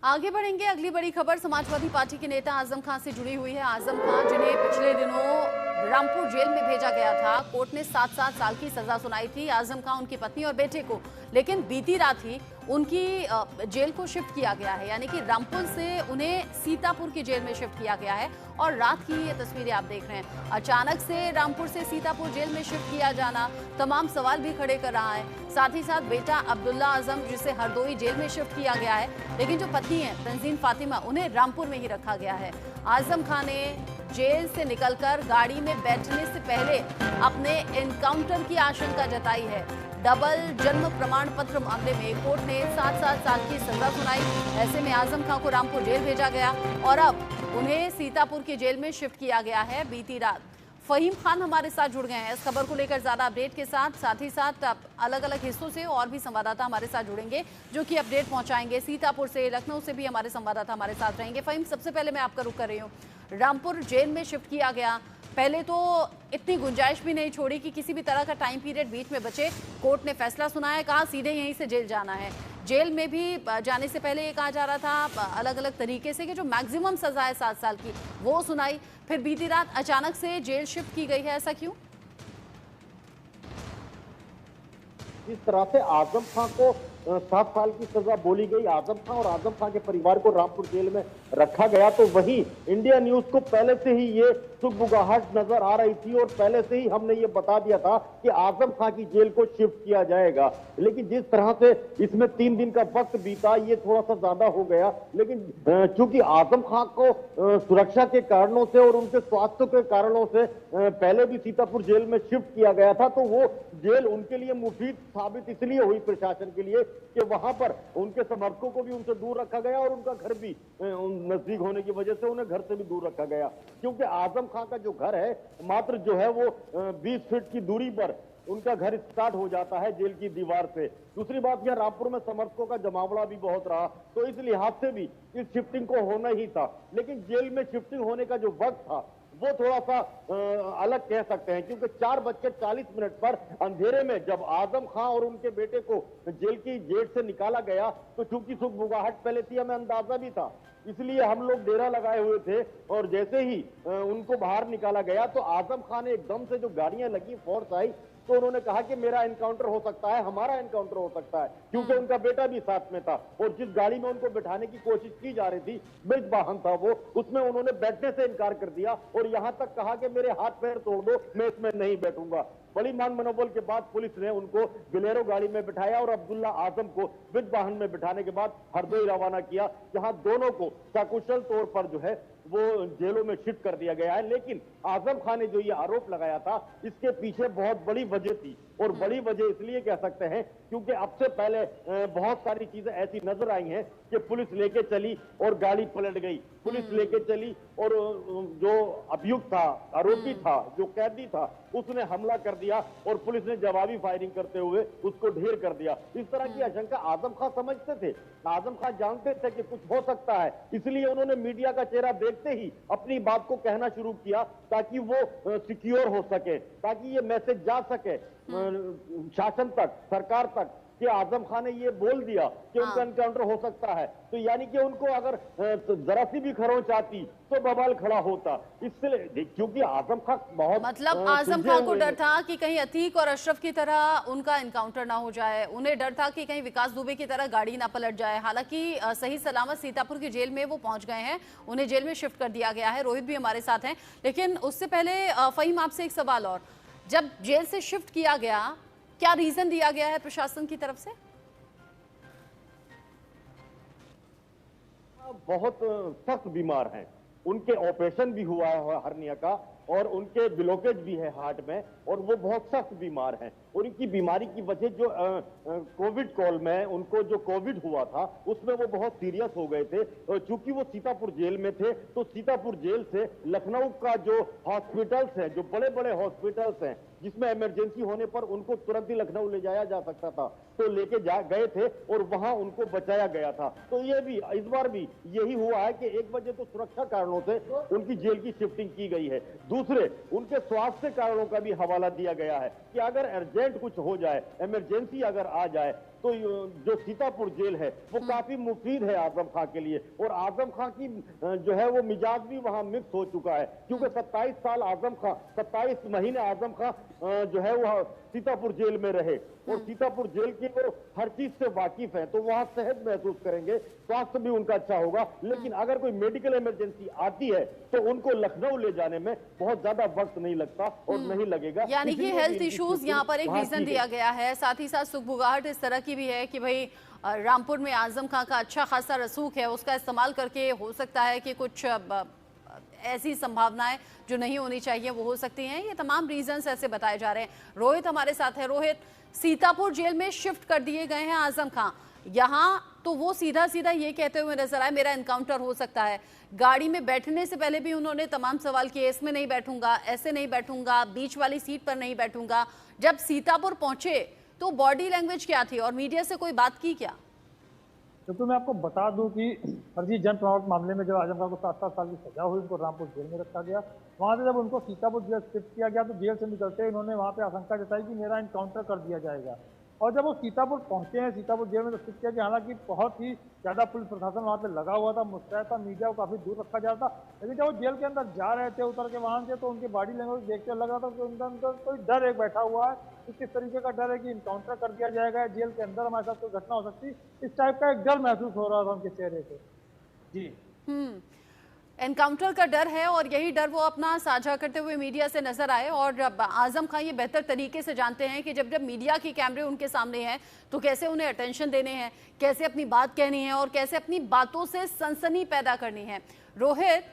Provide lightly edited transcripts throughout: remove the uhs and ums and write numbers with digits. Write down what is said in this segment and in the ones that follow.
आगे बढ़ेंगे। अगली बड़ी खबर समाजवादी पार्टी के नेता आजम खान से जुड़ी हुई है। आजम खान, जिन्हें पिछले दिनों रामपुर जेल में भेजा गया था, कोर्ट ने 7-7 साल की सजा सुनाई थी आजम खान, उनकी पत्नी और बेटे को। लेकिन बीती रात ही उनकी जेल को शिफ्ट किया गया है, यानी कि रामपुर से उन्हें सीतापुर की जेल में शिफ्ट किया गया है। और रात की ये तस्वीरें आप देख रहे हैं। अचानक से रामपुर से सीतापुर जेल में शिफ्ट किया जाना तमाम सवाल भी खड़े कर रहा है। साथ ही साथ बेटा अब्दुल्ला आजम, जिसे हरदोई जेल में शिफ्ट किया गया है, लेकिन जो पत्नी है तंजीम फातिमा, उन्हें रामपुर में ही रखा गया है। आजम खान ने जेल से निकलकर गाड़ी में बैठने से पहले अपने एनकाउंटर की आशंका जताई है। डबल जन्म प्रमाण पत्र मामले में कोर्ट ने 7-7 साल की सजा सुनाई। ऐसे में आजम खान को रामपुर जेल भेजा गया और अब उन्हें सीतापुर की जेल में शिफ्ट किया गया है। बीती रात फहीम खान हमारे साथ जुड़ गए हैं इस खबर को लेकर ज्यादा अपडेट के साथ ही साथ अलग अलग हिस्सों से और भी संवाददाता हमारे साथ जुड़ेंगे जो कि अपडेट पहुंचाएंगे। सीतापुर से, लखनऊ से भी हमारे संवाददाता हमारे साथ रहेंगे। फहीम, सबसे पहले मैं आपका रुख कर रही हूँ। रामपुर जेल में शिफ्ट किया गया, पहले तो इतनी गुंजाइश भी नहीं छोड़ी कि किसी भी तरह का टाइम पीरियड बीच में बचे। कोर्ट ने फैसला सुनाया, कहा सीधे यहीं से जेल जाना है। जेल में भी जाने से पहले ये कहा जा रहा था अलग अलग तरीके से कि जो मैक्सिमम सजा है 7 साल की वो सुनाई। फिर बीती रात अचानक से जेल शिफ्ट की गई है, ऐसा क्यों? जिस तरह से आजम खान को 7 साल की सजा बोली गई, आजम खान और आजम खान के परिवार को रामपुर जेल में रखा गया, तो वहीं इंडिया न्यूज को पहले से ही ये सुगबुगाहट नजर आ रही थी और पहले से ही हमने ये बता दिया था कि आजम खान की जेल को शिफ्ट किया जाएगा। लेकिन जिस तरह से इसमें 3 दिन का वक्त बीता, ये थोड़ा सा ज्यादा हो गया। लेकिन चूंकि आजम खान को सुरक्षा के कारणों से और उनके स्वास्थ्य के कारणों से पहले भी सीतापुर जेल में शिफ्ट किया गया था, तो वो जेल उनके लिए मुफीद साबित इसलिए हुई प्रशासन के लिए कि वहां पर उनके समर्थकों को भी उनसे दूर रखा गया और उनका घर भी नजदीक होने की वजह से उन्हें घर से भी दूर रखा गया। क्योंकि आजम खान का जो घर है मात्र जो है वो 20 फीट की दूरी पर उनका घर स्टार्ट हो जाता है जेल की दीवार से। दूसरी बात, यह रामपुर में समर्थकों का जमावड़ा भी बहुत रहा, तो इस लिहाज से भी इस शिफ्टिंग को होना ही था। लेकिन जेल में शिफ्टिंग होने का जो वक्त था वो थोड़ा सा अलग कह सकते हैं, क्योंकि 4:40 पर अंधेरे में जब आजम खान और उनके बेटे को जेल की गेट से निकाला गया, तो चूंकि सुगबुगाहट पहले थी, हमें अंदाजा भी था, इसलिए हम लोग डेरा लगाए हुए थे। और जैसे ही उनको बाहर निकाला गया तो आजम खान ने एकदम से जो गाड़ियां लगी, फोर्स आई, तो उन्होंने कहा कि मेरा एनकाउंटर हो सकता है, हमारा एनकाउंटर हो सकता है, क्योंकि उनका बेटा भी साथ में था। और जिस गाड़ी में उनको बिठाने की कोशिश की जा रही थी, मृत वाहन था वो, उसमें उन्होंने बैठने से इनकार कर दिया और यहां तक कहा कि मेरे हाथ पैर तोड़ दो, मैं इसमें नहीं बैठूंगा। बड़ी मान मनोबल के बाद पुलिस ने उनको बिलेरो गाड़ी में बिठाया और अब्दुल्ला आजम को मृत वाहन में बिठाने के बाद हरदोई रवाना किया, जहां दोनों को सकुशल तौर पर जो है वो जेलों में शिफ्ट कर दिया गया है। लेकिन आजम खान ने जो ये आरोप लगाया था, इसके पीछे बहुत बड़ी वजह थी, और बड़ी वजह इसलिए कह सकते हैं क्योंकि अब से पहले बहुत सारी चीजें ऐसी नजर आई हैं कि पुलिस लेके चली और गाड़ी पलट गई, पुलिस लेके चली और जो अभियुक्त था, आरोपी था, जो कैदी था, उसने हमला कर दिया और पुलिस ने जवाबी फायरिंग करते हुए उसको ढेर कर दिया। इस तरह की आशंका आजम खान समझते थे, आजम खान जानते थे कि कुछ हो सकता है, इसलिए उन्होंने मीडिया का चेहरा देखते ही अपनी बात को कहना शुरू किया ताकि वो सिक्योर हो सके, ताकि ये मैसेज जा सके शासन तक, सरकार तक कि आजम खान ने ये बोल दिया कि उनका एनकाउंटर हो सकता है। तो यानी कि उनको अगर जरा सी भी खरोंच आती तो बवाल खड़ा होता। इसलिए क्योंकि आजम खान बहुत मतलब आजम खान को डर था कि कहीं अतीक और अशरफ की तरह उनका एनकाउंटर ना हो जाए, उन्हें डर था कि कहीं विकास दुबे की तरह गाड़ी ना पलट जाए। हालांकि सही सलामत सीतापुर की जेल में वो पहुंच गए हैं, उन्हें जेल में शिफ्ट कर दिया गया है। रोहित भी हमारे साथ हैं, लेकिन उससे पहले फहीम, आपसे एक सवाल और। जब जेल से शिफ्ट किया गया, क्या रीजन दिया गया है प्रशासन की तरफ से? बहुत सख्त बीमार हैं, उनके ऑपरेशन भी हुआ है हर्निया का और उनके ब्लॉकेज भी है हार्ट में, और वो बहुत सख्त बीमार हैं। और इनकी बीमारी की वजह जो कोविड कॉल में उनको जो कोविड हुआ था उसमें वो बहुत सीरियस हो गए थे। चूंकि वो सीतापुर जेल में थे, तो सीतापुर जेल से लखनऊ का जो हॉस्पिटल्स हैं, जो बड़े बड़े हॉस्पिटल्स हैं जिसमें इमरजेंसी होने पर उनको तुरंत ही लखनऊ ले जाया जा सकता था, तो लेके गए थे और वहां उनको बचाया गया था। तो ये भी इस बार भी यही हुआ है कि एक वजह तो सुरक्षा कारणों से उनकी जेल की शिफ्टिंग की गई है, दूसरे उनके स्वास्थ्य कारणों का भी हवाला दिया गया है कि अगर अर्जेंट कुछ हो जाए, इमरजेंसी अगर आ जाए, तो जो सीतापुर जेल है वो काफी मुफीद है आजम खां के लिए। और आजम खां की जो है वो मिजाज भी वहां मिक्स हो चुका है, क्योंकि 27 साल आजम खां, 27 महीने आजम खां जो है वह सीतापुर जेल में रहे और सीतापुर जेल की वो हर चीज से वाकिफ है, तो वहां सेहत महसूस करेंगे, स्वास्थ्य भी उनका अच्छा होगा। लेकिन अगर कोई मेडिकल इमरजेंसी आती है तो उनको लखनऊ ले जाने में बहुत ज्यादा वक्त नहीं लगता और नहीं लगेगा। यानी कि हेल्थ इश्यूज यहाँ पर एक रीजन दिया गया है, साथ ही साथ सुगबुगाहट इस तरह की भी है कि भाई रामपुर में आजम खां का अच्छा खासा रसूख है, उसका इस्तेमाल करके हो सकता है कि कुछ ऐसी संभावनाएं जो नहीं होनी चाहिए वो हो सकती हैं। ये तमाम रीजंस ऐसे बताए जा रहे हैं। रोहित हमारे साथ है। रोहित, सीतापुर जेल में शिफ्ट कर दिए गए हैं आजम खां, यहाँ तो वो सीधा सीधा ये कहते हुए नजर आए मेरा एनकाउंटर हो सकता है। गाड़ी में बैठने से पहले भी उन्होंने तमाम सवाल किए, इसमें नहीं बैठूंगा, ऐसे नहीं बैठूंगा, बीच वाली सीट पर नहीं बैठूंगा। जब सीतापुर पहुंचे तो बॉडी लैंग्वेज क्या थी और मीडिया से कोई बात की क्या? तो मैं आपको बता दूं कि फर्जी जन प्रमाण मामले में जब आजम खां को 7-7 साल की सजा हुई, उनको रामपुर जेल में रखा गया। वहां से जब उनको सीतापुर जेल शिफ्ट किया गया तो जेल से निकलते ही उन्होंने वहां पे आशंका जताई कि मेरा एनकाउंटर कर दिया जाएगा। और जब वो सीतापुर पहुंचे हैं, सीतापुर जेल में तो शिफ्ट किया गया, हालांकि बहुत ही ज़्यादा पुलिस प्रशासन वहाँ पे लगा हुआ था, मुस्तैद था, मीडिया को काफ़ी दूर रखा जा रहा था। लेकिन जब वो जेल के अंदर जा रहे थे उतर के वहाँ से, तो उनकी बॉडी लैंग्वेज देखते लग रहा था कि उनके अंदर कोई डर एक बैठा हुआ है कि किस तरीके का डर है कि इनकाउंटर कर दिया जाएगा, जेल के अंदर हमारे साथ कोई घटना हो सकती, इस टाइप का एक डर महसूस हो रहा था उनके चेहरे से। जी एनकाउंटर का डर है और यही डर वो अपना साझा करते हुए मीडिया से नजर आए। और आजम खां ये बेहतर तरीके से जानते हैं कि जब जब मीडिया के कैमरे उनके सामने हैं तो कैसे उन्हें अटेंशन देने हैं, कैसे अपनी बात कहनी है और कैसे अपनी बातों से सनसनी पैदा करनी है। रोहित,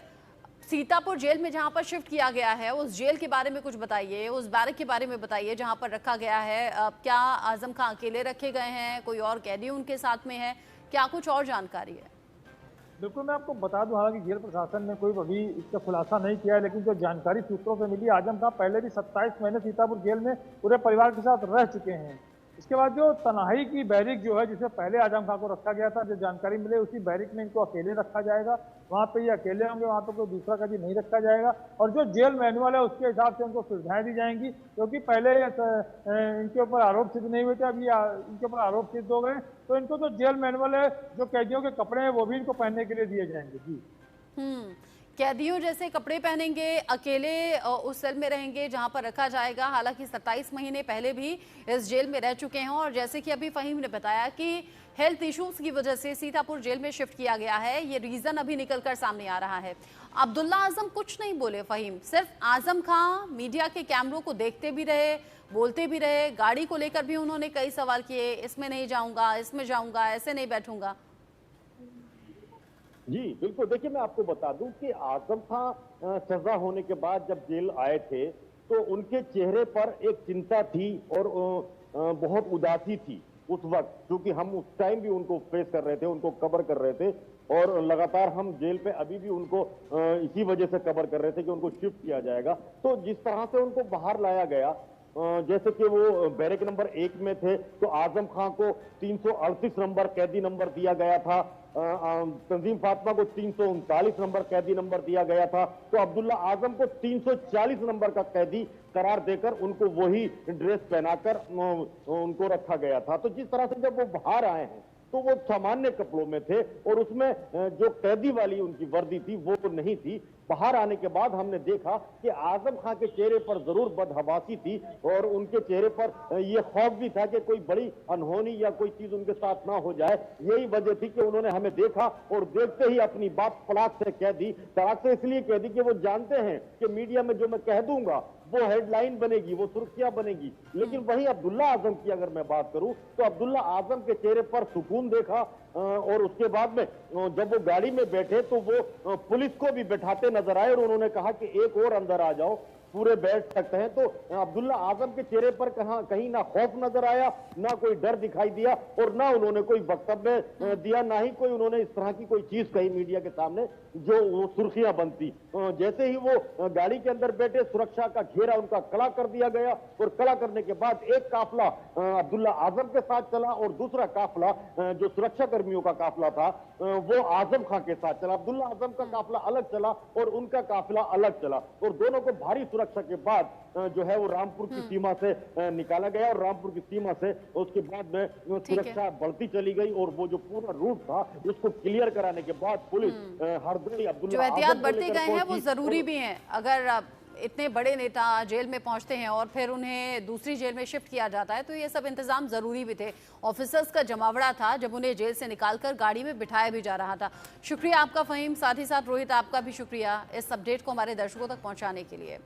सीतापुर जेल में जहां पर शिफ्ट किया गया है उस जेल के बारे में कुछ बताइए, उस बैरक के बारे में बताइए जहां पर रखा गया है। क्या आजम खां अकेले रखे गए हैं, कोई और कैदी उनके साथ में है, क्या कुछ और जानकारी है? बिल्कुल, मैं आपको बता दूं, हालांकि जेल प्रशासन ने कोई अभी इसका खुलासा नहीं किया है, लेकिन जो जानकारी सूत्रों से मिली, आजम खां पहले भी 27 महीने सीतापुर जेल में पूरे परिवार के साथ रह चुके हैं। इसके बाद जो तनाई की बैरिक जो है, जिसमें पहले आजम खां को रखा गया था, जो जानकारी मिले उसी बैरिक में इनको अकेले रखा जाएगा। वहाँ पे ये अकेले होंगे, वहाँ पे कोई दूसरा कैदी नहीं रखा जाएगा। और जो जेल मैनुअल है उसके हिसाब से उनको सुविधाएं दी जाएंगी, क्योंकि पहले इनके ऊपर आरोप सिद्ध नहीं हुए थे, अभी इनके ऊपर आरोप सिद्ध हो गए, तो इनको जो जेल मैनुअल है, जो कैदियों के कपड़े हैं वो भी इनको पहनने के लिए दिए जाएंगे। जी कैदियों जैसे कपड़े पहनेंगे, अकेले उस सेल में रहेंगे जहां पर रखा जाएगा। हालांकि 27 महीने पहले भी इस जेल में रह चुके हैं और जैसे कि अभी फहीम ने बताया कि हेल्थ इश्यूज की वजह से सीतापुर जेल में शिफ्ट किया गया है, ये रीजन अभी निकलकर सामने आ रहा है। अब्दुल्ला आजम कुछ नहीं बोले फहीम, सिर्फ आजम खां मीडिया के कैमरों को देखते भी रहे, बोलते भी रहे, गाड़ी को लेकर भी उन्होंने कई सवाल किए, इसमें नहीं जाऊंगा, इसमें जाऊंगा, ऐसे नहीं बैठूंगा। जी बिल्कुल, देखिए मैं आपको बता दूं कि आजम खां सजा होने के बाद जब जेल आए थे तो उनके चेहरे पर एक चिंता थी और बहुत उदासी थी उस वक्त, क्योंकि हम उस टाइम भी उनको फेस कर रहे थे, उनको कवर कर रहे थे और लगातार हम जेल पे अभी भी उनको इसी वजह से कवर कर रहे थे कि उनको शिफ्ट किया जाएगा। तो जिस तरह से उनको बाहर लाया गया, जैसे कि वो बैरक नंबर 1 में थे तो आजम खां को 338 नंबर कैदी नंबर दिया गया था, तंजीम फातिमा को 339 नंबर कैदी नंबर दिया गया था, तो अब्दुल्ला आजम को 340 नंबर का कैदी करार देकर उनको वही ड्रेस पहनाकर उनको रखा गया था। तो जिस तरह से जब वो बाहर आए हैं तो वो सामान्य कपड़ों में थे और उसमें जो कैदी वाली उनकी वर्दी थी वो नहीं थी। बाहर आने के बाद हमने देखा कि आजम खां के चेहरे पर जरूर बदहवासी थी और उनके चेहरे पर ये खौफ भी था कि कोई बड़ी अनहोनी या कोई चीज उनके साथ ना हो जाए। यही वजह थी कि उन्होंने हमें देखा और देखते ही अपनी बात तड़ाक से कह दी। तड़ाक से इसलिए कह दी कि वो जानते हैं कि मीडिया में जो मैं कह दूंगा वो हेडलाइन बनेगी, वो सुर्खियां बनेगी। लेकिन वहीं अब्दुल्ला आजम की अगर मैं बात करूं तो अब्दुल्ला आजम के चेहरे पर सुकून देखा और उसके बाद में जब वो गाड़ी में बैठे तो वो पुलिस को भी बैठाते नजर आए और उन्होंने कहा कि एक और अंदर आ जाओ। पूरे बैठ सकते हैं। तो अब्दुल्ला आजम के चेहरे पर कहीं ना खौफ नजर आया, ना कोई डर दिखाई दिया, और ना उन्होंने कोई वक्तव्य दिया, ना ही कोई उन्होंने इस तरह की कोई चीज कही मीडिया के सामने जो वो सुर्खियां बनती। जैसे ही वो गाड़ी के अंदर बैठे, सुरक्षा का घेरा उनका कड़ा कर दिया गया, और कड़ा करने के बाद एक काफिला अब्दुल्ला आजम के साथ चला और दूसरा काफिला जो सुरक्षा कर्मियों का काफिला था वो आजम खां के साथ चला। अब्दुल्ला आजम का काफिला अलग चला और उनका काफिला अलग चला, और दोनों को भारी सुरक्षा के बाद जो है वो रामपुर की सीमा से निकाला गया, और रामपुर की सीमा से उसके बाद में सुरक्षा बढ़ती चली गई, और वो जो पूरा रूट था उसको क्लियर कराने के बाद पुलिस हरदोई जो एहतियात बरते गए हैं वो जरूरी भी हैं। अगर इतने बड़े नेता जेल में पहुंचते हैं और फिर उन्हें दूसरी जेल में शिफ्ट किया जाता है तो ये सब इंतजाम जरूरी भी थे। ऑफिसर्स का जमावड़ा था जब उन्हें जेल से निकालकर गाड़ी में बिठाया भी जा रहा था। शुक्रिया आपका फहीम, साथ ही साथ रोहित आपका भी शुक्रिया इस अपडेट को हमारे दर्शकों तक पहुंचाने के लिए।